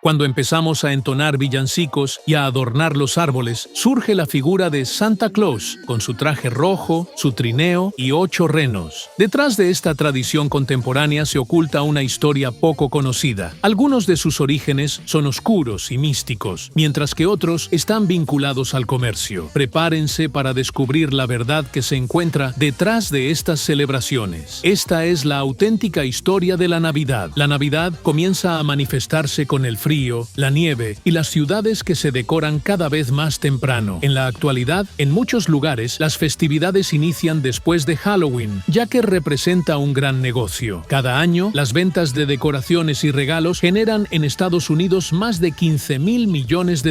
Cuando empezamos a entonar villancicos y a adornar los árboles, surge la figura de Santa Claus, con su traje rojo, su trineo y 8 renos. Detrás de esta tradición contemporánea se oculta una historia poco conocida. Algunos de sus orígenes son oscuros y místicos, mientras que otros están vinculados al comercio. Prepárense para descubrir la verdad que se encuentra detrás de estas celebraciones. Esta es la auténtica historia de la Navidad. La Navidad comienza a manifestarse con el frío, la nieve y las ciudades que se decoran cada vez más temprano. En la actualidad, en muchos lugares, las festividades inician después de Halloween, ya que representa un gran negocio. Cada año, las ventas de decoraciones y regalos generan en Estados Unidos más de $15,000 millones.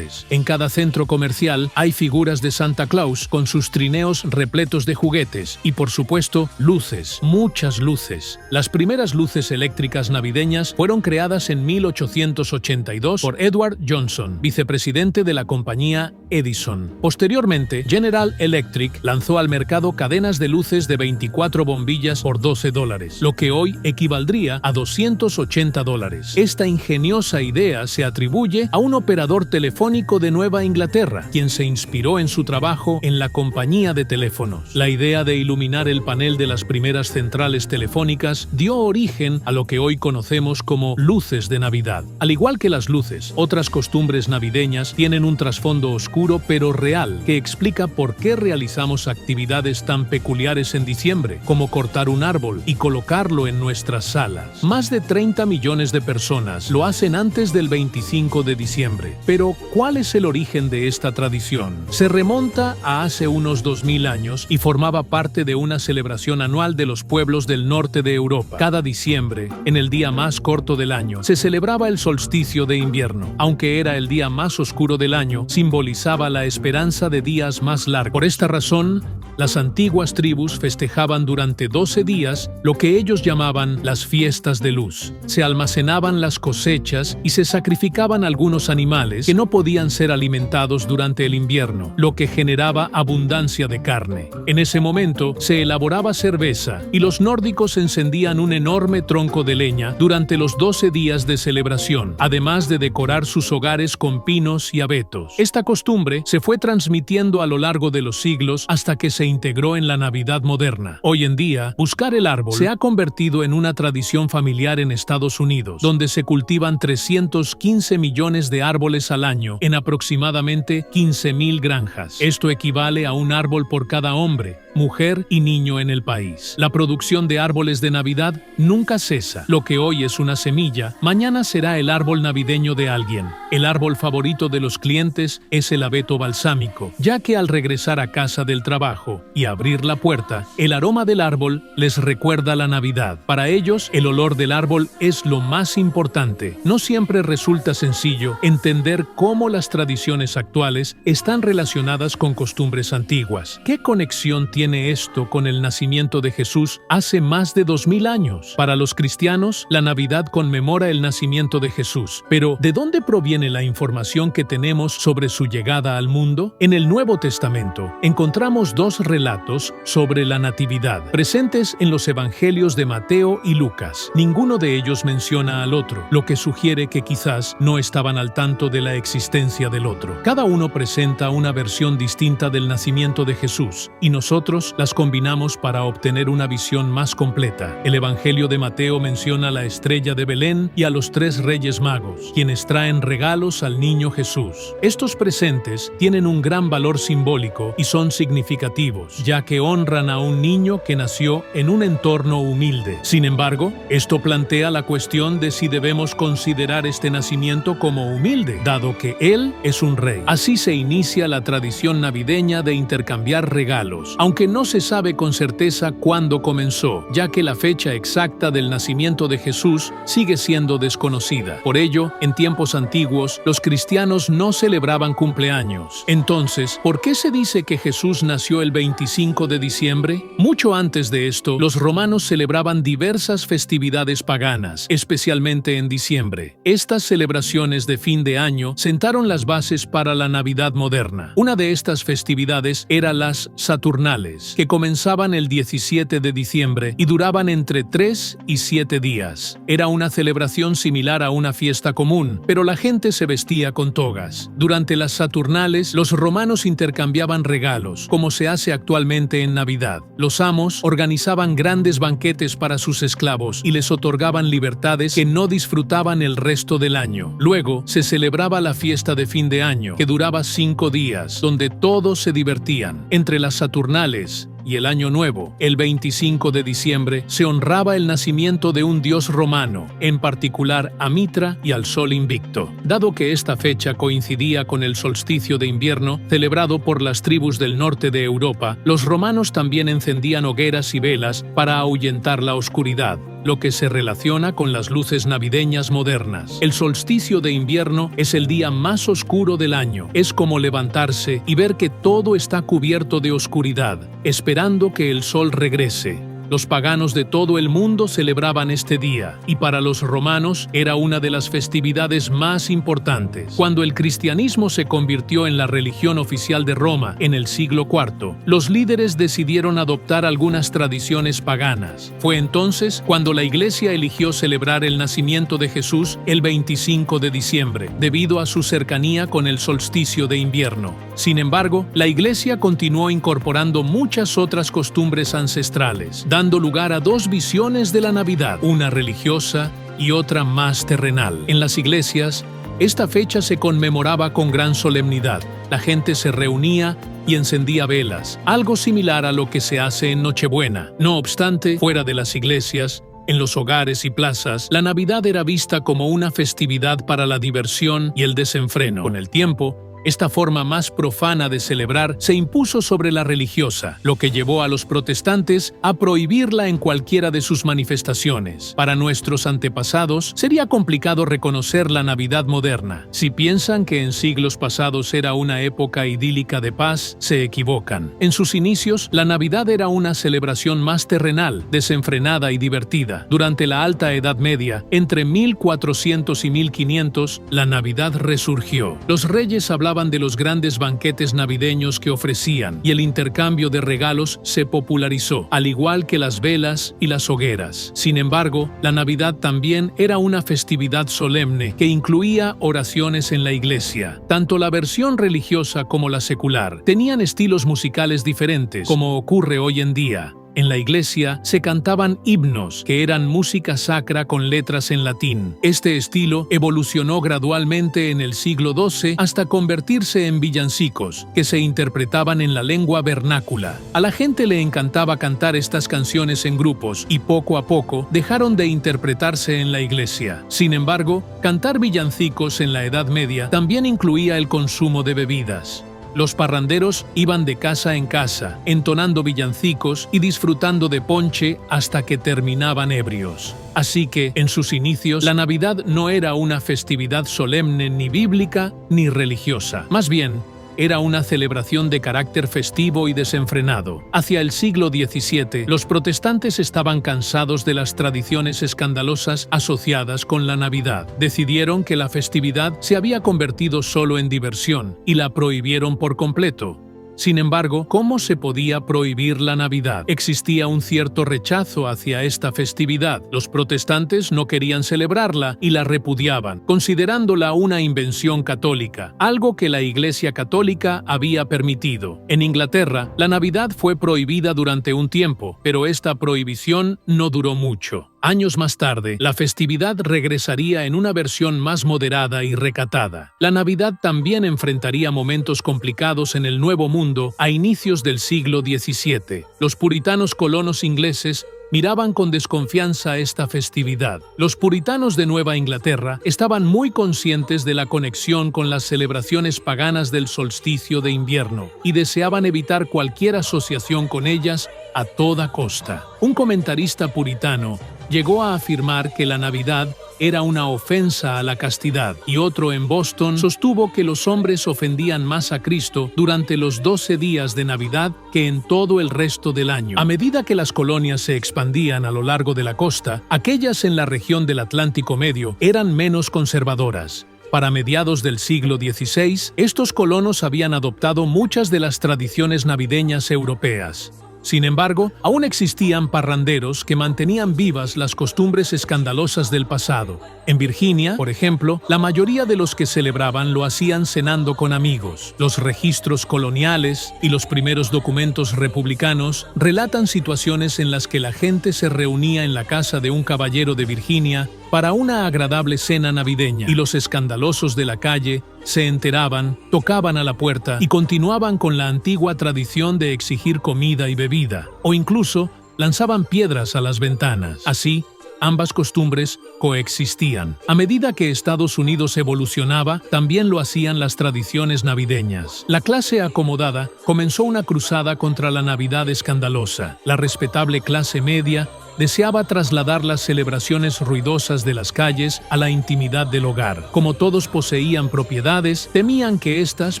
En cada centro comercial hay figuras de Santa Claus con sus trineos repletos de juguetes y, por supuesto, luces, muchas luces. Las primeras luces eléctricas navideñas fueron creadas en 1882 por Edward Johnson, vicepresidente de la compañía Edison. Posteriormente, General Electric lanzó al mercado cadenas de luces de 24 bombillas por $12, lo que hoy equivaldría a $280. Esta ingeniosa idea se atribuye a un operador telefónico de Nueva Inglaterra, quien se inspiró en su trabajo en la compañía de teléfonos. La idea de iluminar el panel de las primeras centrales telefónicas dio origen a lo que hoy conocemos como luces de Navidad. Al igual que las luces, otras costumbres navideñas tienen un trasfondo oscuro pero real que explica por qué realizamos actividades tan peculiares en diciembre, como cortar un árbol y colocarlo en nuestras salas. Más de 30 millones de personas lo hacen antes del 25 de diciembre. Pero, ¿cuál es el origen de esta tradición? Se remonta a hace unos 2000 años y formaba parte de una celebración anual de los pueblos del norte de Europa. Cada diciembre, en el día más corto del año, se celebraba el solsticio de invierno. Aunque era el día más oscuro del año, simbolizaba la esperanza de días más largos. Por esta razón, las antiguas tribus festejaban durante 12 días lo que ellos llamaban las fiestas de luz. Se almacenaban las cosechas y se sacrificaban algunos animales que no podían ser alimentados durante el invierno, lo que generaba abundancia de carne. En ese momento se elaboraba cerveza y los nórdicos encendían un enorme tronco de leña durante los 12 días de celebración, además de decorar sus hogares con pinos y abetos. Esta costumbre se fue transmitiendo a lo largo de los siglos hasta que se integró en la Navidad moderna. Hoy en día, buscar el árbol se ha convertido en una tradición familiar en Estados Unidos, donde se cultivan 315 millones de árboles al año en aproximadamente 15,000 granjas. Esto equivale a un árbol por cada hombre, mujer y niño en el país. La producción de árboles de Navidad nunca cesa. Lo que hoy es una semilla, mañana será el árbol navideño de alguien. El árbol favorito de los clientes es el abeto balsámico, ya que al regresar a casa del trabajo y abrir la puerta, el aroma del árbol les recuerda la Navidad. Para ellos, el olor del árbol es lo más importante. No siempre resulta sencillo entender cómo las tradiciones actuales están relacionadas con costumbres antiguas. ¿Qué conexión tiene esto con el nacimiento de Jesús hace más de 2000 años? Para los cristianos, la Navidad conmemora el nacimiento de Jesús. Pero, ¿de dónde proviene la información que tenemos sobre su llegada al mundo? En el Nuevo Testamento encontramos 2 relatos sobre la Natividad, presentes en los evangelios de Mateo y Lucas. Ninguno de ellos menciona al otro, lo que sugiere que quizás no estaban al tanto de la existencia del otro. Cada uno presenta una versión distinta del nacimiento de Jesús, y nosotros las combinamos para obtener una visión más completa. El evangelio de Mateo menciona la estrella de Belén y a los 3 reyes magos, quienes traen regalos al niño Jesús. Estos presentes tienen un gran valor simbólico y son significativos, ya que honran a un niño que nació en un entorno humilde. Sin embargo, esto plantea la cuestión de si debemos considerar este nacimiento como humilde, dado que él es un rey. Así se inicia la tradición navideña de intercambiar regalos, aunque no se sabe con certeza cuándo comenzó, ya que la fecha exacta del nacimiento de Jesús sigue siendo desconocida. Por ello, en tiempos antiguos, los cristianos no celebraban cumpleaños. Entonces, ¿por qué se dice que Jesús nació el 25 de diciembre? Mucho antes de esto, los romanos celebraban diversas festividades paganas, especialmente en diciembre. Estas celebraciones de fin de año sentaron las bases para la Navidad moderna. Una de estas festividades era las Saturnales, Saturnales, que comenzaban el 17 de diciembre y duraban entre 3 y 7 días. Era una celebración similar a una fiesta común, pero la gente se vestía con togas. Durante las Saturnales, los romanos intercambiaban regalos, como se hace actualmente en Navidad. Los amos organizaban grandes banquetes para sus esclavos y les otorgaban libertades que no disfrutaban el resto del año. Luego, se celebraba la fiesta de fin de año, que duraba 5 días, donde todos se divertían. Entre las Saturnales y el Año Nuevo, el 25 de diciembre, se honraba el nacimiento de un dios romano, en particular a Mitra y al Sol Invicto. Dado que esta fecha coincidía con el solsticio de invierno, celebrado por las tribus del norte de Europa, los romanos también encendían hogueras y velas para ahuyentar la oscuridad, lo que se relaciona con las luces navideñas modernas. El solsticio de invierno es el día más oscuro del año. Es como levantarse y ver que todo está cubierto de oscuridad, esperando que el sol regrese. Los paganos de todo el mundo celebraban este día, y para los romanos era una de las festividades más importantes. Cuando el cristianismo se convirtió en la religión oficial de Roma en el siglo IV, los líderes decidieron adoptar algunas tradiciones paganas. Fue entonces cuando la Iglesia eligió celebrar el nacimiento de Jesús el 25 de diciembre, debido a su cercanía con el solsticio de invierno. Sin embargo, la Iglesia continuó incorporando muchas otras costumbres ancestrales, dando lugar a dos visiones de la Navidad, una religiosa y otra más terrenal. En las iglesias, esta fecha se conmemoraba con gran solemnidad. La gente se reunía y encendía velas, algo similar a lo que se hace en Nochebuena. No obstante, fuera de las iglesias, en los hogares y plazas, la Navidad era vista como una festividad para la diversión y el desenfreno. Con el tiempo, esta forma más profana de celebrar se impuso sobre la religiosa, lo que llevó a los protestantes a prohibirla en cualquiera de sus manifestaciones. Para nuestros antepasados, sería complicado reconocer la Navidad moderna. Si piensan que en siglos pasados era una época idílica de paz, se equivocan. En sus inicios, la Navidad era una celebración más terrenal, desenfrenada y divertida. Durante la Alta Edad Media, entre 1400 y 1500, la Navidad resurgió. Los reyes hablaban de los grandes banquetes navideños que ofrecían, y el intercambio de regalos se popularizó, al igual que las velas y las hogueras. Sin embargo, la Navidad también era una festividad solemne que incluía oraciones en la iglesia. Tanto la versión religiosa como la secular tenían estilos musicales diferentes, como ocurre hoy en día. En la iglesia se cantaban himnos, que eran música sacra con letras en latín. Este estilo evolucionó gradualmente en el siglo XII hasta convertirse en villancicos, que se interpretaban en la lengua vernácula. A la gente le encantaba cantar estas canciones en grupos y poco a poco dejaron de interpretarse en la iglesia. Sin embargo, cantar villancicos en la Edad Media también incluía el consumo de bebidas. Los parranderos iban de casa en casa, entonando villancicos y disfrutando de ponche hasta que terminaban ebrios. Así que, en sus inicios, la Navidad no era una festividad solemne ni bíblica ni religiosa. Más bien, era una celebración de carácter festivo y desenfrenado. Hacia el siglo XVII, los protestantes estaban cansados de las tradiciones escandalosas asociadas con la Navidad. Decidieron que la festividad se había convertido solo en diversión y la prohibieron por completo. Sin embargo, ¿cómo se podía prohibir la Navidad? Existía un cierto rechazo hacia esta festividad. Los protestantes no querían celebrarla y la repudiaban, considerándola una invención católica, algo que la Iglesia Católica había permitido. En Inglaterra, la Navidad fue prohibida durante un tiempo, pero esta prohibición no duró mucho. Años más tarde, la festividad regresaría en una versión más moderada y recatada. La Navidad también enfrentaría momentos complicados en el Nuevo Mundo a inicios del siglo XVII. Los puritanos colonos ingleses miraban con desconfianza esta festividad. Los puritanos de Nueva Inglaterra estaban muy conscientes de la conexión con las celebraciones paganas del solsticio de invierno y deseaban evitar cualquier asociación con ellas a toda costa. Un comentarista puritano llegó a afirmar que la Navidad era una ofensa a la castidad, y otro en Boston sostuvo que los hombres ofendían más a Cristo durante los 12 días de Navidad que en todo el resto del año. A medida que las colonias se expandían a lo largo de la costa, aquellas en la región del Atlántico Medio eran menos conservadoras. Para mediados del siglo XVI, estos colonos habían adoptado muchas de las tradiciones navideñas europeas. Sin embargo, aún existían parranderos que mantenían vivas las costumbres escandalosas del pasado. En Virginia, por ejemplo, la mayoría de los que celebraban lo hacían cenando con amigos. Los registros coloniales y los primeros documentos republicanos relatan situaciones en las que la gente se reunía en la casa de un caballero de Virginia para una agradable cena navideña, y los escandalosos de la calle se enteraban, tocaban a la puerta y continuaban con la antigua tradición de exigir comida y bebida, o incluso lanzaban piedras a las ventanas. Así, ambas costumbres coexistían. A medida que Estados Unidos evolucionaba, también lo hacían las tradiciones navideñas. La clase acomodada comenzó una cruzada contra la Navidad escandalosa. La respetable clase media deseaba trasladar las celebraciones ruidosas de las calles a la intimidad del hogar. Como todos poseían propiedades, temían que éstas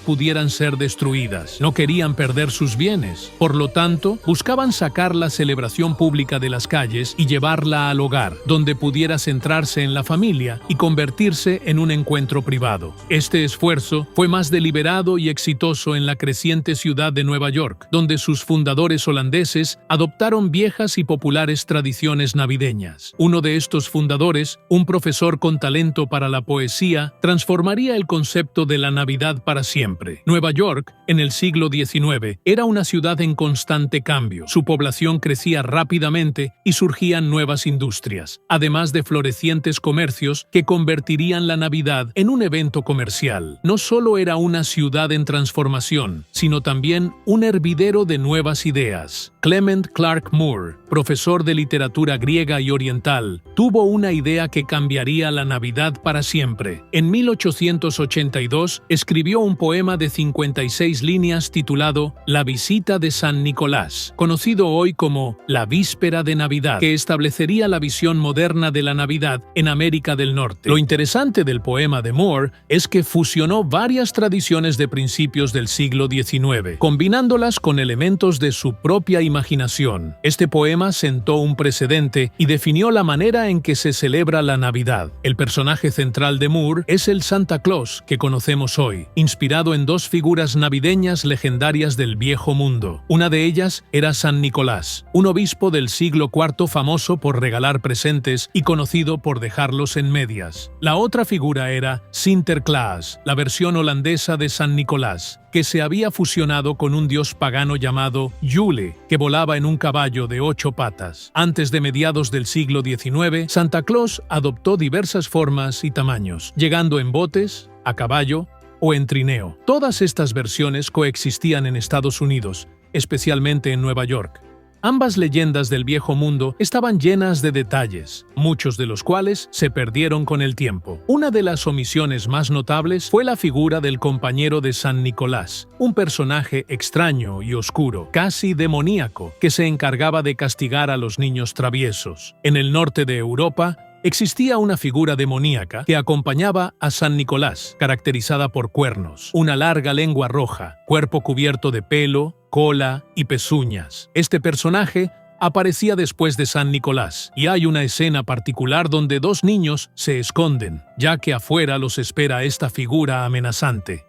pudieran ser destruidas. No querían perder sus bienes. Por lo tanto, buscaban sacar la celebración pública de las calles y llevarla al hogar, donde pudiera centrarse en la familia y convertirse en un encuentro privado. Este esfuerzo fue más deliberado y exitoso en la creciente ciudad de Nueva York, donde sus fundadores holandeses adoptaron viejas y populares tradiciones navideñas. Uno de estos fundadores, un profesor con talento para la poesía, transformaría el concepto de la Navidad para siempre. Nueva York, en el siglo XIX, era una ciudad en constante cambio. Su población crecía rápidamente y surgían nuevas industrias, además de florecientes comercios que convertirían la Navidad en un evento comercial. No solo era una ciudad en transformación, sino también un hervidero de nuevas ideas. Clement Clarke Moore, profesor de literatura griega y oriental, tuvo una idea que cambiaría la Navidad para siempre. En 1882 escribió un poema de 56 líneas titulado La visita de San Nicolás, conocido hoy como La víspera de Navidad, que establecería la visión moderna de la Navidad en América del Norte. Lo interesante del poema de Moore es que fusionó varias tradiciones de principios del siglo XIX, combinándolas con elementos de su propia imaginación. Este poema sentó un precedente y definió la manera en que se celebra la Navidad. El personaje central de Moore es el Santa Claus que conocemos hoy, inspirado en dos figuras navideñas legendarias del Viejo Mundo. Una de ellas era San Nicolás, un obispo del siglo IV famoso por regalar presentes y conocido por dejarlos en medias. La otra figura era Sinterklaas, la versión holandesa de San Nicolás, que se había fusionado con un dios pagano llamado Yule, que volaba en un caballo de 8 patas. Antes de mediados del siglo XIX, Santa Claus adoptó diversas formas y tamaños, llegando en botes, a caballo o en trineo. Todas estas versiones coexistían en Estados Unidos, especialmente en Nueva York. Ambas leyendas del Viejo Mundo estaban llenas de detalles, muchos de los cuales se perdieron con el tiempo. Una de las omisiones más notables fue la figura del compañero de San Nicolás, un personaje extraño y oscuro, casi demoníaco, que se encargaba de castigar a los niños traviesos. En el norte de Europa, existía una figura demoníaca que acompañaba a San Nicolás, caracterizada por cuernos, una larga lengua roja, cuerpo cubierto de pelo, cola y pezuñas. Este personaje aparecía después de San Nicolás, y hay una escena particular donde dos niños se esconden, ya que afuera los espera esta figura amenazante.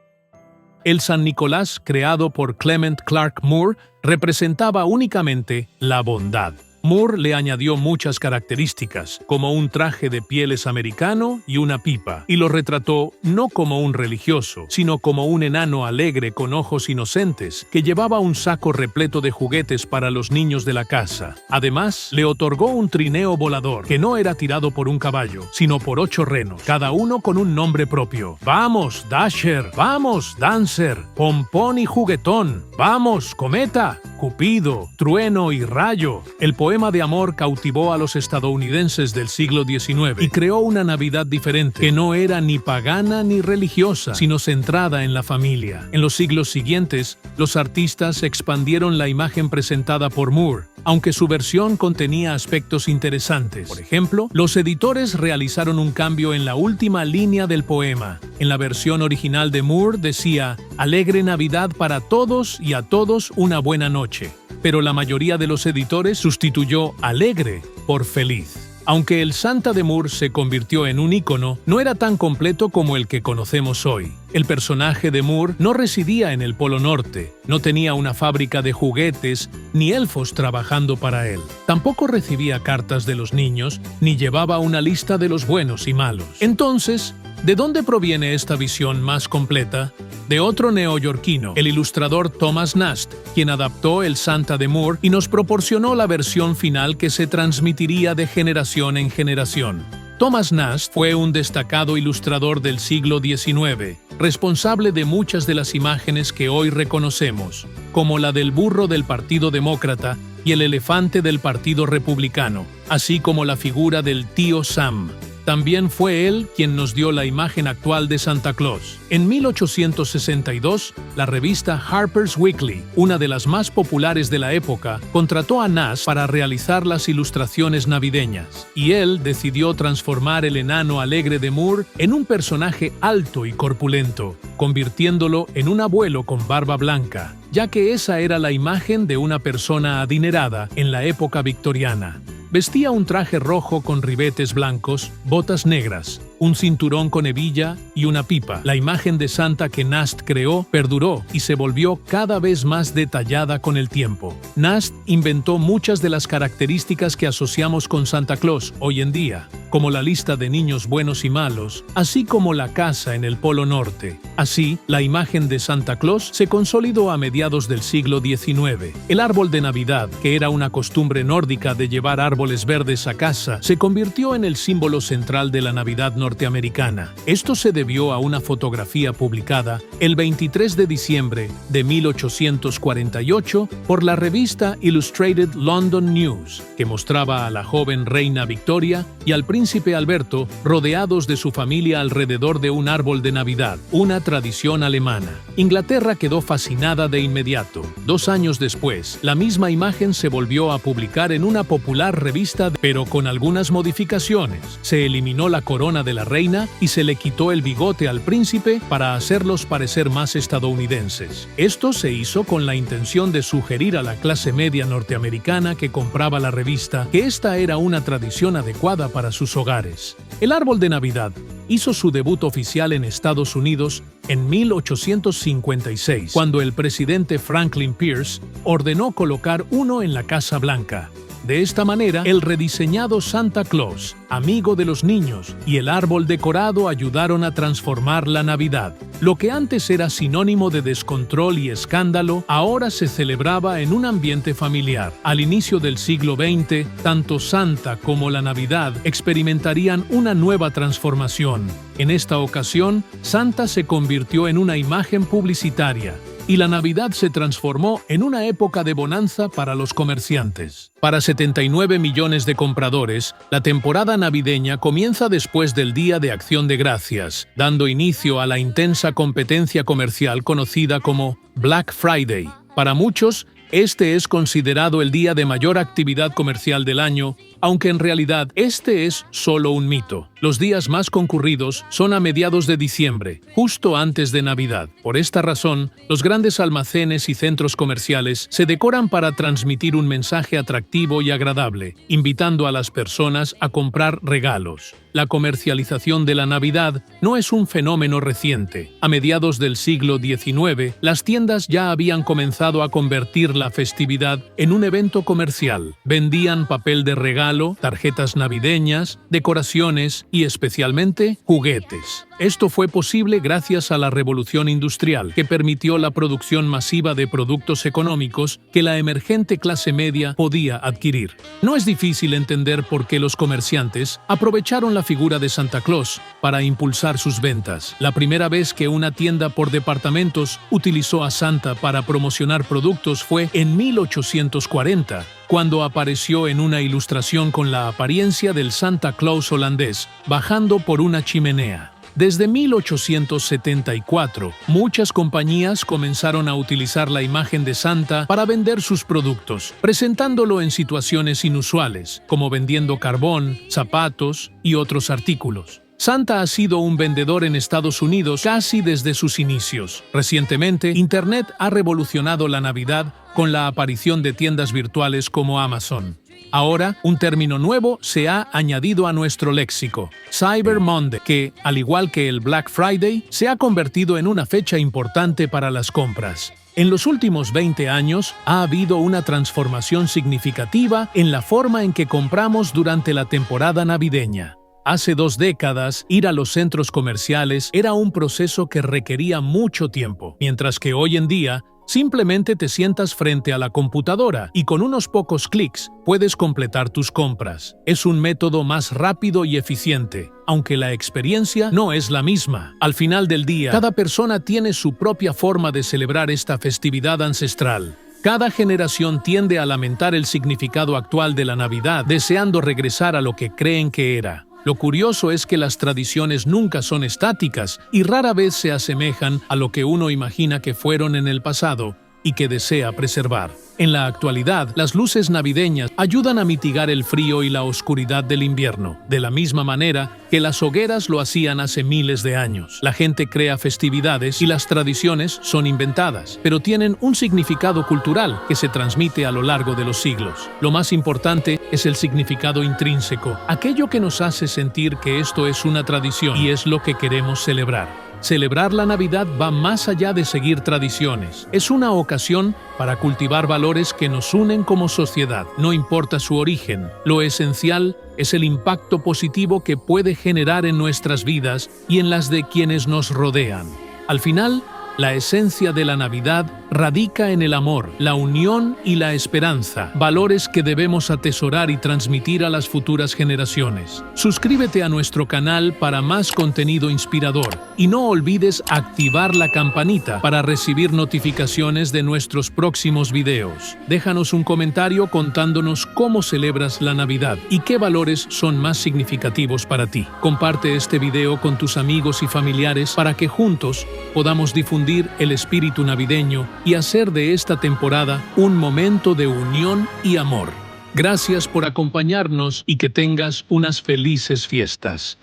El San Nicolás, creado por Clement Clarke Moore, representaba únicamente la bondad. Moore le añadió muchas características, como un traje de pieles americano y una pipa, y lo retrató no como un religioso, sino como un enano alegre con ojos inocentes, que llevaba un saco repleto de juguetes para los niños de la casa. Además, le otorgó un trineo volador, que no era tirado por un caballo, sino por 8 renos, cada uno con un nombre propio. ¡Vamos, Dasher! ¡Vamos, Dancer! ¡Pompón y Juguetón! ¡Vamos, Cometa! Cupido, Trueno y Rayo. El poema de amor cautivó a los estadounidenses del siglo XIX y creó una Navidad diferente, que no era ni pagana ni religiosa, sino centrada en la familia. En los siglos siguientes, los artistas expandieron la imagen presentada por Moore, aunque su versión contenía aspectos interesantes. Por ejemplo, los editores realizaron un cambio en la última línea del poema. En la versión original de Moore decía: «Alegre Navidad para todos y a todos una buena noche». Pero la mayoría de los editores sustituyó alegre por feliz. Aunque el Santa de Moore se convirtió en un ícono, no era tan completo como el que conocemos hoy. El personaje de Moore no residía en el Polo Norte, no tenía una fábrica de juguetes ni elfos trabajando para él. Tampoco recibía cartas de los niños ni llevaba una lista de los buenos y malos. Entonces, ¿de dónde proviene esta visión más completa? De otro neoyorquino, el ilustrador Thomas Nast, quien adaptó el Santa de Moore y nos proporcionó la versión final que se transmitiría de generación en generación. Thomas Nast fue un destacado ilustrador del siglo XIX, responsable de muchas de las imágenes que hoy reconocemos, como la del burro del Partido Demócrata y el elefante del Partido Republicano, así como la figura del tío Sam. También fue él quien nos dio la imagen actual de Santa Claus. En 1862, la revista Harper's Weekly, una de las más populares de la época, contrató a Nast para realizar las ilustraciones navideñas, y él decidió transformar el enano alegre de Moore en un personaje alto y corpulento, convirtiéndolo en un abuelo con barba blanca, ya que esa era la imagen de una persona adinerada en la época victoriana. Vestía un traje rojo con ribetes blancos, botas negras, un cinturón con hebilla y una pipa. La imagen de Santa que Nast creó perduró y se volvió cada vez más detallada con el tiempo. Nast inventó muchas de las características que asociamos con Santa Claus hoy en día, como la lista de niños buenos y malos, así como la casa en el Polo Norte. Así, la imagen de Santa Claus se consolidó a mediados del siglo XIX. El árbol de Navidad, que era una costumbre nórdica de llevar árboles verdes a casa, se convirtió en el símbolo central de la Navidad norteamericana. Esto se debió a una fotografía publicada el 23 de diciembre de 1848 por la revista Illustrated London News, que mostraba a la joven reina Victoria y al príncipe Alberto rodeados de su familia alrededor de un árbol de Navidad, una tradición alemana. Inglaterra quedó fascinada de inmediato. 2 años después, la misma imagen se volvió a publicar en una popular revista, pero con algunas modificaciones. Se eliminó la corona de la reina y se le quitó el bigote al príncipe para hacerlos parecer más estadounidenses. Esto se hizo con la intención de sugerir a la clase media norteamericana que compraba la revista que esta era una tradición adecuada para sus hogares. El árbol de Navidad hizo su debut oficial en Estados Unidos en 1856, cuando el presidente Franklin Pierce ordenó colocar uno en la Casa Blanca. De esta manera, el rediseñado Santa Claus, amigo de los niños, y el árbol decorado ayudaron a transformar la Navidad. Lo que antes era sinónimo de descontrol y escándalo, ahora se celebraba en un ambiente familiar. Al inicio del siglo XX, tanto Santa como la Navidad experimentarían una nueva transformación. En esta ocasión, Santa se convirtió en una imagen publicitaria, y la Navidad se transformó en una época de bonanza para los comerciantes. Para 79 millones de compradores, la temporada navideña comienza después del Día de Acción de Gracias, dando inicio a la intensa competencia comercial conocida como Black Friday. Para muchos, este es considerado el día de mayor actividad comercial del año, aunque en realidad este es solo un mito. Los días más concurridos son a mediados de diciembre, justo antes de Navidad. Por esta razón, los grandes almacenes y centros comerciales se decoran para transmitir un mensaje atractivo y agradable, invitando a las personas a comprar regalos. La comercialización de la Navidad no es un fenómeno reciente. A mediados del siglo XIX, las tiendas ya habían comenzado a convertir la festividad en un evento comercial. Vendían papel de regalo, tarjetas navideñas, decoraciones y especialmente juguetes. Esto fue posible gracias a la revolución industrial, que permitió la producción masiva de productos económicos que la emergente clase media podía adquirir. No es difícil entender por qué los comerciantes aprovecharon la figura de Santa Claus para impulsar sus ventas. La primera vez que una tienda por departamentos utilizó a Santa para promocionar productos fue en 1840, cuando apareció en una ilustración con la apariencia del Santa Claus holandés, bajando por una chimenea. Desde 1874, muchas compañías comenzaron a utilizar la imagen de Santa para vender sus productos, presentándolo en situaciones inusuales, como vendiendo carbón, zapatos y otros artículos. Santa ha sido un vendedor en Estados Unidos casi desde sus inicios. Recientemente, Internet ha revolucionado la Navidad con la aparición de tiendas virtuales como Amazon. Ahora, un término nuevo se ha añadido a nuestro léxico, Cyber Monday, que, al igual que el Black Friday, se ha convertido en una fecha importante para las compras. En los últimos 20 años, ha habido una transformación significativa en la forma en que compramos durante la temporada navideña. Hace 2 décadas, ir a los centros comerciales era un proceso que requería mucho tiempo, mientras que hoy en día, simplemente te sientas frente a la computadora y con unos pocos clics puedes completar tus compras. Es un método más rápido y eficiente, aunque la experiencia no es la misma. Al final del día, cada persona tiene su propia forma de celebrar esta festividad ancestral. Cada generación tiende a lamentar el significado actual de la Navidad, deseando regresar a lo que creen que era. Lo curioso es que las tradiciones nunca son estáticas y rara vez se asemejan a lo que uno imagina que fueron en el pasado y que desea preservar. En la actualidad, las luces navideñas ayudan a mitigar el frío y la oscuridad del invierno, de la misma manera que las hogueras lo hacían hace miles de años. La gente crea festividades y las tradiciones son inventadas, pero tienen un significado cultural que se transmite a lo largo de los siglos. Lo más importante es el significado intrínseco, aquello que nos hace sentir que esto es una tradición y es lo que queremos celebrar. Celebrar la Navidad va más allá de seguir tradiciones. Es una ocasión para cultivar valores que nos unen como sociedad, no importa su origen. Lo esencial es el impacto positivo que puede generar en nuestras vidas y en las de quienes nos rodean. Al final, la esencia de la Navidad radica en el amor, la unión y la esperanza, valores que debemos atesorar y transmitir a las futuras generaciones. Suscríbete a nuestro canal para más contenido inspirador y no olvides activar la campanita para recibir notificaciones de nuestros próximos videos. Déjanos un comentario contándonos cómo celebras la Navidad y qué valores son más significativos para ti. Comparte este video con tus amigos y familiares para que juntos podamos difundir el espíritu navideño y hacer de esta temporada un momento de unión y amor. Gracias por acompañarnos y que tengas unas felices fiestas.